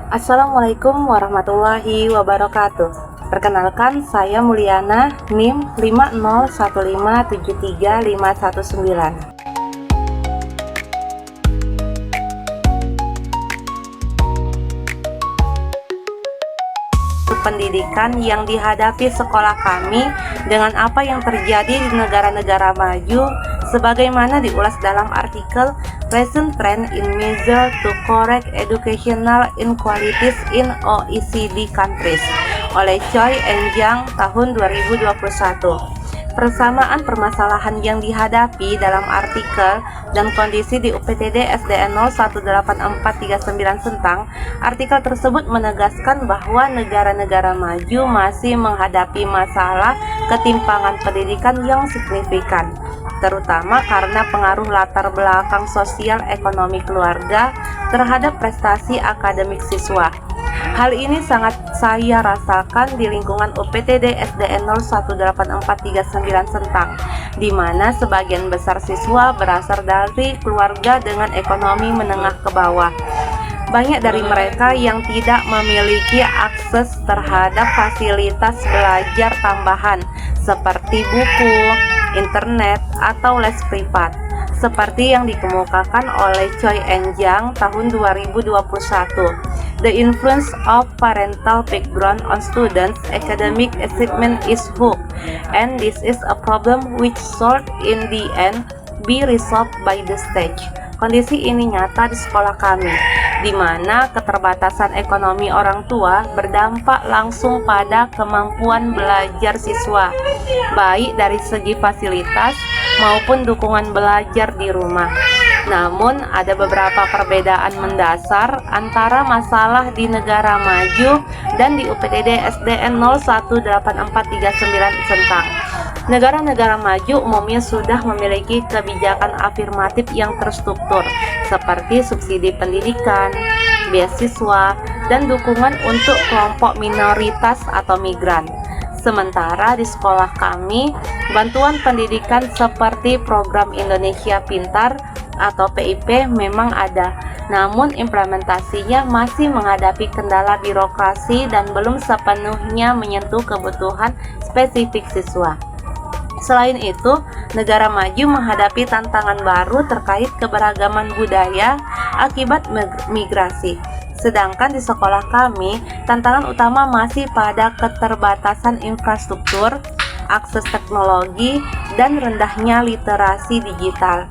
Assalamualaikum warahmatullahi wabarakatuh. Perkenalkan, saya Mulyana, NIM 501573519. Pendidikan yang dihadapi sekolah kami dengan apa yang terjadi di negara-negara maju sebagaimana diulas dalam artikel Recent Trend in Measure to Correct Educational Inequalities in OECD Countries oleh Choi and Jiang tahun 2021. Persamaan permasalahan yang dihadapi dalam artikel dan kondisi di UPTD SDN 018439 Sentang. Artikel tersebut menegaskan bahwa negara-negara maju masih menghadapi masalah ketimpangan pendidikan yang signifikan, terutama karena pengaruh latar belakang sosial ekonomi keluarga terhadap prestasi akademik siswa. Hal ini sangat saya rasakan di lingkungan UPTD SDN 018439 Sentang, di mana sebagian besar siswa berasal dari keluarga dengan ekonomi menengah ke bawah. Banyak dari mereka yang tidak memiliki akses terhadap fasilitas belajar tambahan seperti buku, internet, atau les privat, seperti yang dikemukakan oleh Choi and Jiang tahun 2021. The influence of parental background on students' academic achievement is hooked, and this is a problem which should in the end be resolved by the state. Kondisi ini nyata di sekolah kami, di mana keterbatasan ekonomi orang tua berdampak langsung pada kemampuan belajar siswa, baik dari segi fasilitas maupun dukungan belajar di rumah. Namun, ada beberapa perbedaan mendasar antara masalah di negara maju dan di UPTD SDN 018439 Sentang. Negara-negara maju umumnya sudah memiliki kebijakan afirmatif yang terstruktur, seperti subsidi pendidikan, beasiswa, dan dukungan untuk kelompok minoritas atau migran. Sementara di sekolah kami, bantuan pendidikan seperti program Indonesia Pintar atau PIP memang ada, namun implementasinya masih menghadapi kendala birokrasi dan belum sepenuhnya menyentuh kebutuhan spesifik siswa. Selain itu, negara maju menghadapi tantangan baru terkait keberagaman budaya akibat migrasi. Sedangkan di sekolah kami, tantangan utama masih pada keterbatasan infrastruktur, akses teknologi, dan rendahnya literasi digital.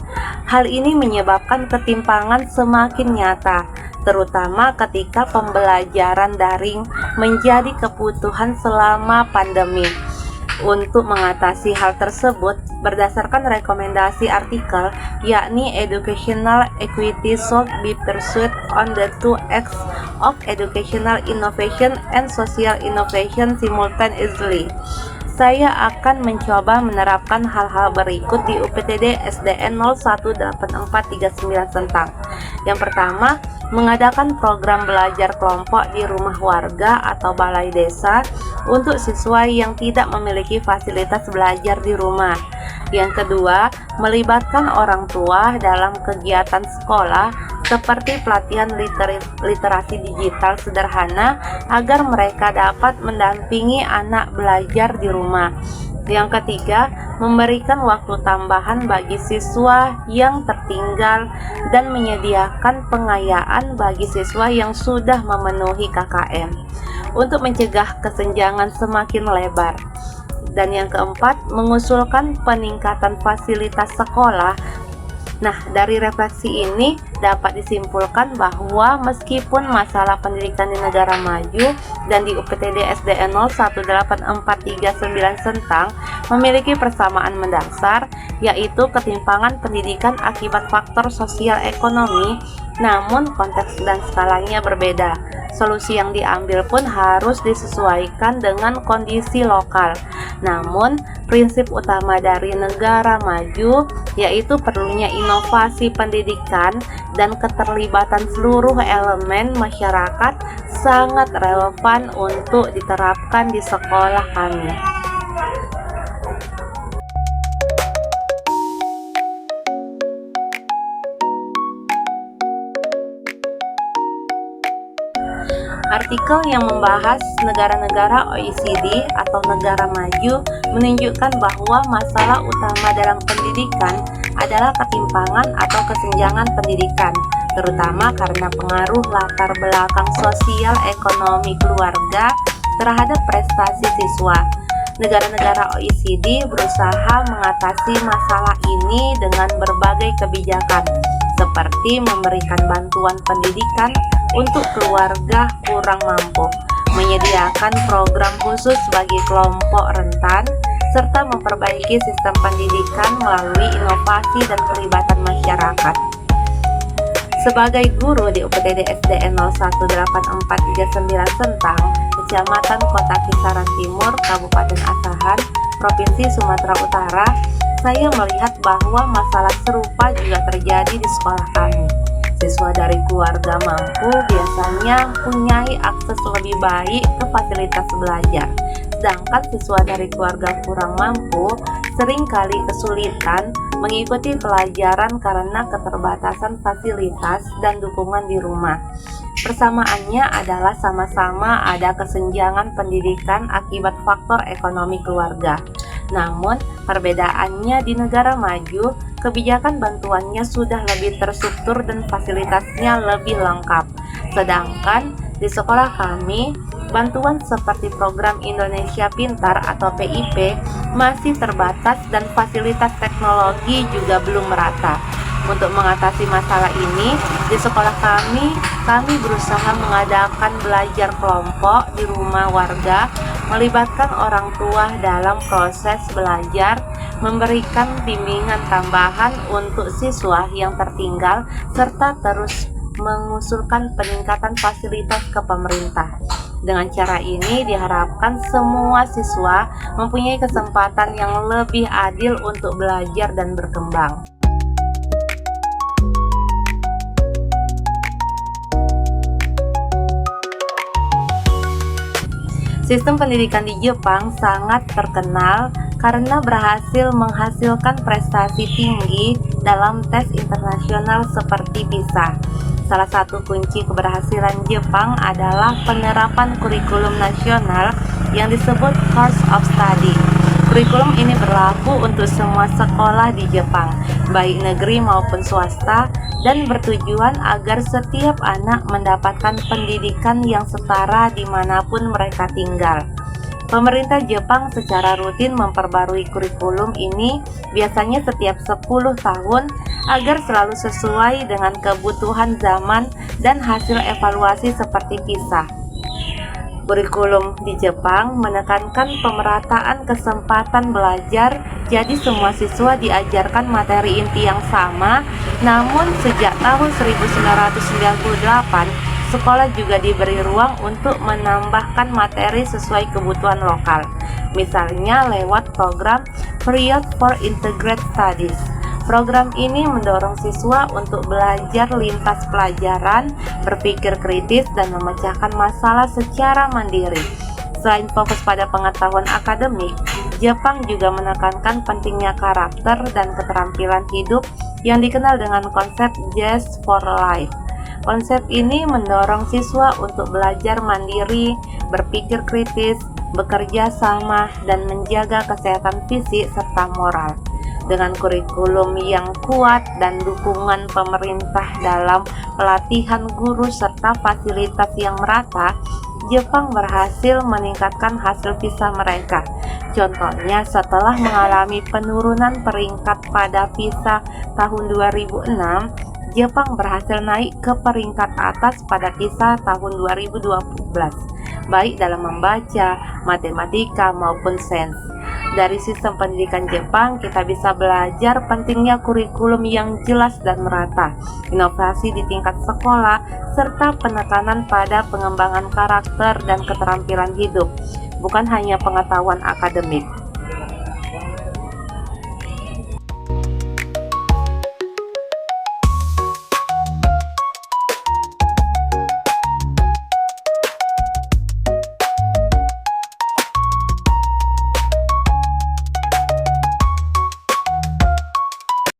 Hal ini menyebabkan ketimpangan semakin nyata, terutama ketika pembelajaran daring menjadi kebutuhan selama pandemi. Untuk mengatasi hal tersebut, berdasarkan rekomendasi artikel, yakni educational equity should be pursued on the two axes of educational innovation and social innovation simultaneously. Saya akan mencoba menerapkan hal-hal berikut di UPTD SDN 018439 Sentang. Yang pertama, mengadakan program belajar kelompok di rumah warga atau balai desa untuk siswa yang tidak memiliki fasilitas belajar di rumah. Yang kedua, melibatkan orang tua dalam kegiatan sekolah seperti pelatihan literasi digital sederhana agar mereka dapat mendampingi anak belajar di rumah. Yang ketiga, memberikan waktu tambahan bagi siswa yang tertinggal dan menyediakan pengayaan bagi siswa yang sudah memenuhi KKM untuk mencegah kesenjangan semakin lebar. Dan yang keempat, mengusulkan peningkatan fasilitas sekolah. Nah, dari refleksi ini dapat disimpulkan bahwa meskipun masalah pendidikan di negara maju dan di UPTD SDN 018439 Sentang memiliki persamaan mendasar, yaitu ketimpangan pendidikan akibat faktor sosial ekonomi, namun konteks dan skalanya berbeda. Solusi yang diambil pun harus disesuaikan dengan kondisi lokal. Namun, prinsip utama dari negara maju yaitu perlunya inovasi pendidikan dan keterlibatan seluruh elemen masyarakat sangat relevan untuk diterapkan di sekolah kami. Artikel yang membahas negara-negara OECD atau negara maju menunjukkan bahwa masalah utama dalam pendidikan adalah ketimpangan atau kesenjangan pendidikan, terutama karena pengaruh latar belakang sosial ekonomi keluarga terhadap prestasi siswa. Negara-negara OECD berusaha mengatasi masalah ini dengan berbagai kebijakan, seperti memberikan bantuan pendidikan untuk keluarga kurang mampu, menyediakan program khusus bagi kelompok rentan, serta memperbaiki sistem pendidikan melalui inovasi dan pelibatan masyarakat. Sebagai guru di UPTD SDN 018439 Sentang, Kecamatan Kota Kisaran Timur, Kabupaten Asahan, Provinsi Sumatera Utara, saya melihat bahwa masalah serupa juga terjadi di sekolah kami. Siswa dari keluarga mampu biasanya mempunyai akses lebih baik ke fasilitas belajar, sedangkan siswa dari keluarga kurang mampu seringkali kesulitan mengikuti pelajaran karena keterbatasan fasilitas dan dukungan di rumah. Persamaannya adalah sama-sama ada kesenjangan pendidikan akibat faktor ekonomi keluarga. Namun, perbedaannya di negara maju, kebijakan bantuannya sudah lebih terstruktur dan fasilitasnya lebih lengkap. Sedangkan di sekolah kami, bantuan seperti program Indonesia Pintar atau PIP masih terbatas dan fasilitas teknologi juga belum merata. Untuk mengatasi masalah ini, di sekolah kami berusaha mengadakan belajar kelompok di rumah warga, melibatkan orang tua dalam proses belajar, memberikan bimbingan tambahan untuk siswa yang tertinggal, serta terus mengusulkan peningkatan fasilitas ke pemerintah. Dengan cara ini diharapkan semua siswa mempunyai kesempatan yang lebih adil untuk belajar dan berkembang. Sistem pendidikan di Jepang sangat terkenal karena berhasil menghasilkan prestasi tinggi dalam tes internasional seperti PISA. Salah satu kunci keberhasilan Jepang adalah penerapan kurikulum nasional yang disebut Course of Study. Kurikulum ini berlaku untuk semua sekolah di Jepang, baik negeri maupun swasta, dan bertujuan agar setiap anak mendapatkan pendidikan yang setara dimanapun mereka tinggal. Pemerintah Jepang secara rutin memperbarui kurikulum ini biasanya setiap 10 tahun agar selalu sesuai dengan kebutuhan zaman dan hasil evaluasi seperti PISA. Kurikulum di Jepang menekankan pemerataan kesempatan belajar, jadi semua siswa diajarkan materi inti yang sama. Namun sejak tahun 1998, sekolah juga diberi ruang untuk menambahkan materi sesuai kebutuhan lokal, misalnya lewat program Period for Integrated Studies. Program ini mendorong siswa untuk belajar lintas pelajaran, berpikir kritis, dan memecahkan masalah secara mandiri. Selain fokus pada pengetahuan akademik, Jepang juga menekankan pentingnya karakter dan keterampilan hidup yang dikenal dengan konsep Zest for Life. Konsep ini mendorong siswa untuk belajar mandiri, berpikir kritis, bekerja sama, dan menjaga kesehatan fisik serta moral. Dengan kurikulum yang kuat dan dukungan pemerintah dalam pelatihan guru serta fasilitas yang merata, Jepang berhasil meningkatkan hasil PISA mereka. Contohnya, setelah mengalami penurunan peringkat pada PISA tahun 2006, Jepang berhasil naik ke peringkat atas pada PISA tahun 2012, baik dalam membaca, matematika, maupun sains. Dari sistem pendidikan Jepang, kita bisa belajar pentingnya kurikulum yang jelas dan merata, inovasi di tingkat sekolah, serta penekanan pada pengembangan karakter dan keterampilan hidup, bukan hanya pengetahuan akademik.